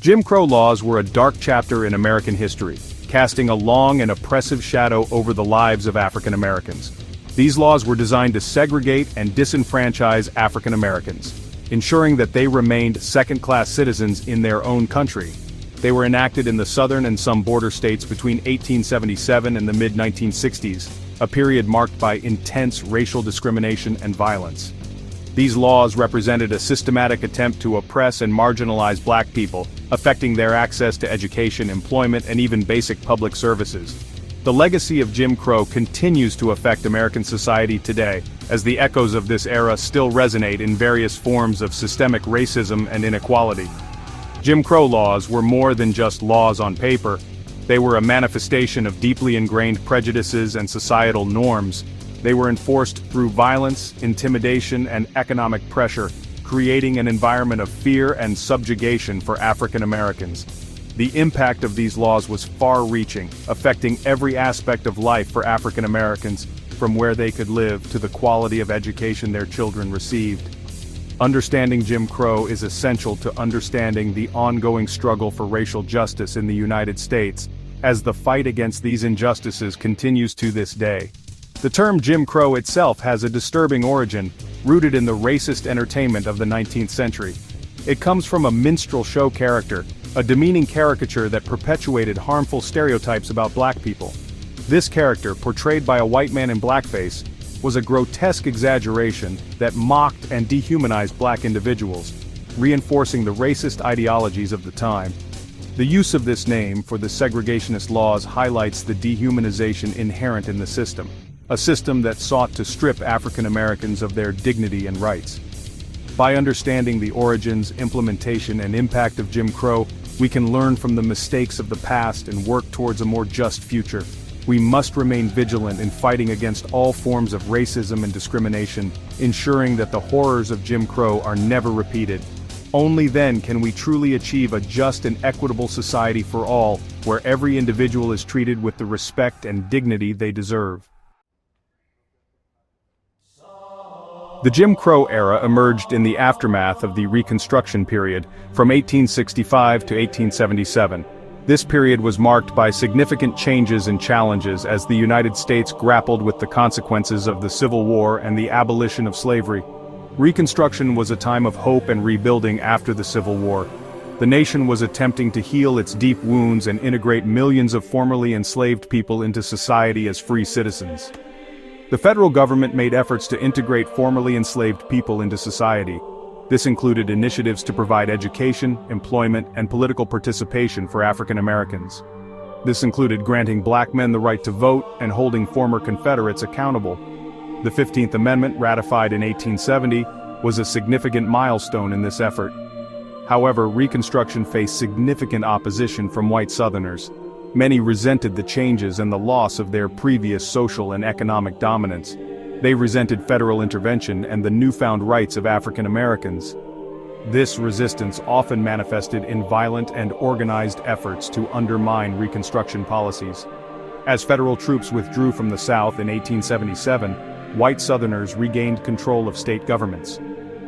Jim Crow laws were a dark chapter in American history, casting a long and oppressive shadow over the lives of African Americans. These laws were designed to segregate and disenfranchise African Americans, ensuring that they remained second-class citizens in their own country. They were enacted in the southern and some border states between 1877 and the mid-1960s, a period marked by intense racial discrimination and violence. These laws represented a systematic attempt to oppress and marginalize black people, affecting their access to education, employment, and even basic public services. The legacy of Jim Crow continues to affect American society today, as the echoes of this era still resonate in various forms of systemic racism and inequality. Jim Crow laws were more than just laws on paper. They were a manifestation of deeply ingrained prejudices and societal norms. They were enforced through violence, intimidation, and economic pressure, creating an environment of fear and subjugation for African Americans. The impact of these laws was far-reaching, affecting every aspect of life for African Americans, from where they could live to the quality of education their children received. Understanding Jim Crow is essential to understanding the ongoing struggle for racial justice in the United States, as the fight against these injustices continues to this day. The term Jim Crow itself has a disturbing origin, rooted in the racist entertainment of the 19th century. It comes from a minstrel show character, a demeaning caricature that perpetuated harmful stereotypes about black people. This character, portrayed by a white man in blackface, was a grotesque exaggeration that mocked and dehumanized black individuals, reinforcing the racist ideologies of the time. The use of this name for the segregationist laws highlights the dehumanization inherent in the system, a system that sought to strip African Americans of their dignity and rights. By understanding the origins, implementation, and impact of Jim Crow, we can learn from the mistakes of the past and work towards a more just future. We must remain vigilant in fighting against all forms of racism and discrimination, ensuring that the horrors of Jim Crow are never repeated. Only then can we truly achieve a just and equitable society for all, where every individual is treated with the respect and dignity they deserve. The Jim Crow era emerged in the aftermath of the Reconstruction period, from 1865 to 1877. This period was marked by significant changes and challenges as the United States grappled with the consequences of the Civil War and the abolition of slavery. Reconstruction was a time of hope and rebuilding after the Civil War. The nation was attempting to heal its deep wounds and integrate millions of formerly enslaved people into society as free citizens. The federal government made efforts to integrate formerly enslaved people into society. This included initiatives to provide education, employment, and political participation for African Americans. This included granting black men the right to vote and holding former Confederates accountable. The 15th Amendment, ratified in 1870, was a significant milestone in this effort. However, Reconstruction faced significant opposition from white Southerners. Many resented the changes and the loss of their previous social and economic dominance. They resented federal intervention and the newfound rights of African Americans. This resistance often manifested in violent and organized efforts to undermine Reconstruction policies. As federal troops withdrew from the South in 1877, white Southerners regained control of state governments.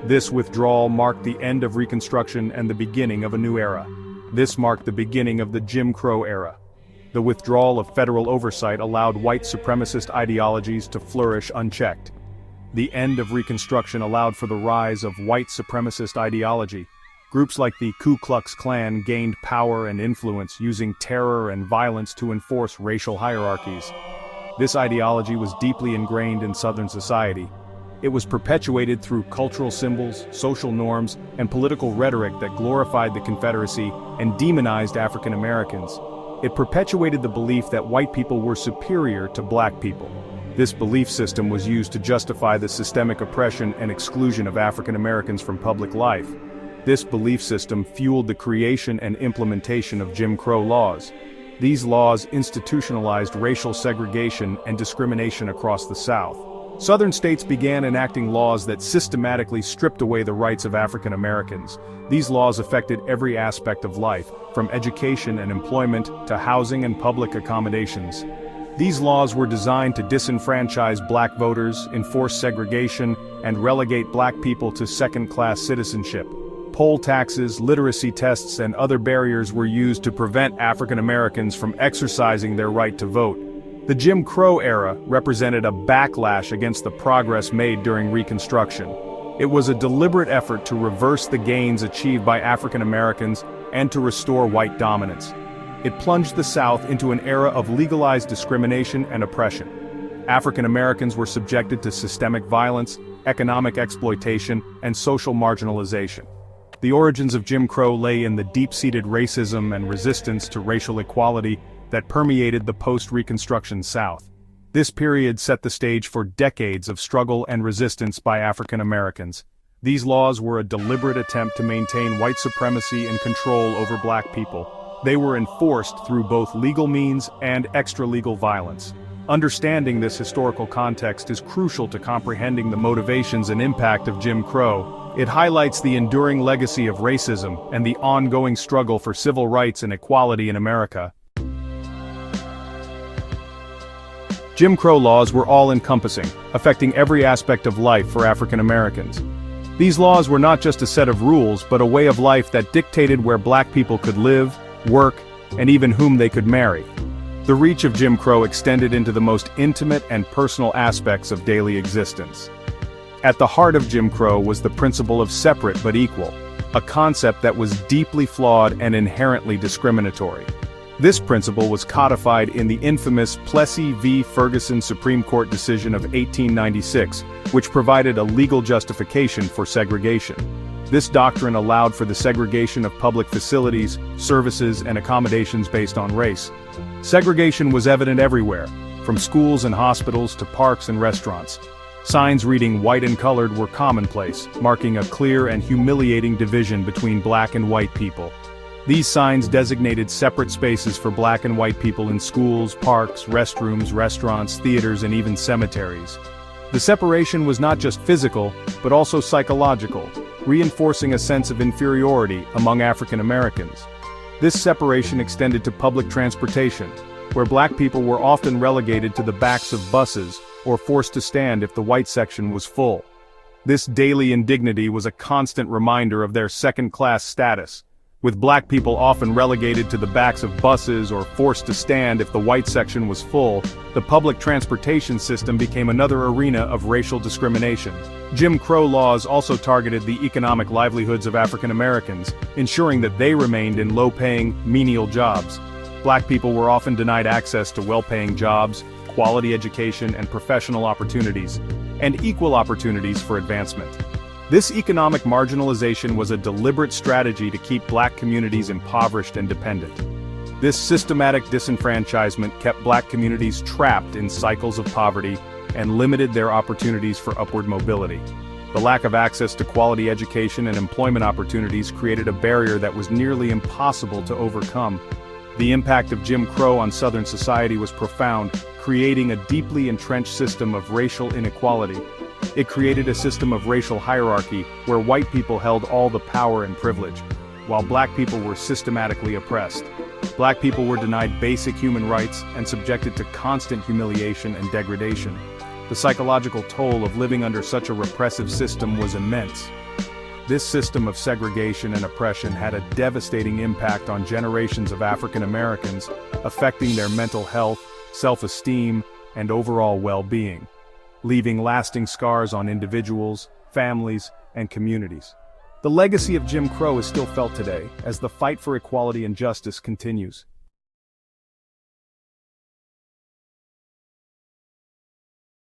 This withdrawal marked the end of Reconstruction and the beginning of a new era. This marked the beginning of the Jim Crow era. The withdrawal of federal oversight allowed white supremacist ideologies to flourish unchecked. The end of Reconstruction allowed for the rise of white supremacist ideology. Groups like the Ku Klux Klan gained power and influence, using terror and violence to enforce racial hierarchies. This ideology was deeply ingrained in Southern society. It was perpetuated through cultural symbols, social norms, and political rhetoric that glorified the Confederacy and demonized African Americans. It perpetuated the belief that white people were superior to black people. This belief system was used to justify the systemic oppression and exclusion of African Americans from public life. This belief system fueled the creation and implementation of Jim Crow laws. These laws institutionalized racial segregation and discrimination across the South. Southern states began enacting laws that systematically stripped away the rights of African Americans. These laws affected every aspect of life, from education and employment to housing and public accommodations. These laws were designed to disenfranchise black voters, enforce segregation, and relegate black people to second-class citizenship. Poll taxes, literacy tests, and other barriers were used to prevent African Americans from exercising their right to vote. The Jim Crow era represented a backlash against the progress made during Reconstruction. It was a deliberate effort to reverse the gains achieved by African Americans and to restore white dominance. It plunged the South into an era of legalized discrimination and oppression. African Americans were subjected to systemic violence, economic exploitation, and social marginalization. The origins of Jim Crow lay in the deep-seated racism and resistance to racial equality that permeated the post-Reconstruction South. This period set the stage for decades of struggle and resistance by African Americans. These laws were a deliberate attempt to maintain white supremacy and control over black people. They were enforced through both legal means and extra-legal violence. Understanding this historical context is crucial to comprehending the motivations and impact of Jim Crow. It highlights the enduring legacy of racism and the ongoing struggle for civil rights and equality in America. Jim Crow laws were all-encompassing, affecting every aspect of life for African Americans. These laws were not just a set of rules, but a way of life that dictated where black people could live, work, and even whom they could marry. The reach of Jim Crow extended into the most intimate and personal aspects of daily existence. At the heart of Jim Crow was the principle of separate but equal, a concept that was deeply flawed and inherently discriminatory. This principle was codified in the infamous Plessy v. Ferguson Supreme Court decision of 1896, which provided a legal justification for segregation. This doctrine allowed for the segregation of public facilities, services, and accommodations based on race. Segregation was evident everywhere, from schools and hospitals to parks and restaurants. Signs reading white and colored were commonplace, marking a clear and humiliating division between black and white people. These signs designated separate spaces for black and white people in schools, parks, restrooms, restaurants, theaters, and even cemeteries. The separation was not just physical, but also psychological, reinforcing a sense of inferiority among African Americans. This separation extended to public transportation, where black people were often relegated to the backs of buses or forced to stand if the white section was full. This daily indignity was a constant reminder of their second-class status, with black people often relegated to the backs of buses or forced to stand if the white section was full. The public transportation system became another arena of racial discrimination. Jim Crow laws also targeted the economic livelihoods of African Americans, ensuring that they remained in low-paying, menial jobs. Black people were often denied access to well-paying jobs, quality education, and professional opportunities, and equal opportunities for advancement. This economic marginalization was a deliberate strategy to keep black communities impoverished and dependent. This systematic disenfranchisement kept black communities trapped in cycles of poverty and limited their opportunities for upward mobility. The lack of access to quality education and employment opportunities created a barrier that was nearly impossible to overcome. The impact of Jim Crow on Southern society was profound, creating a deeply entrenched system of racial inequality. It created a system of racial hierarchy where white people held all the power and privilege, while black people were systematically oppressed. Black people were denied basic human rights and subjected to constant humiliation and degradation. The psychological toll of living under such a repressive system was immense. This system of segregation and oppression had a devastating impact on generations of African Americans, affecting their mental health, self-esteem, and overall well-being, leaving lasting scars on individuals, families, and communities. The legacy of Jim Crow is still felt today, as the fight for equality and justice continues.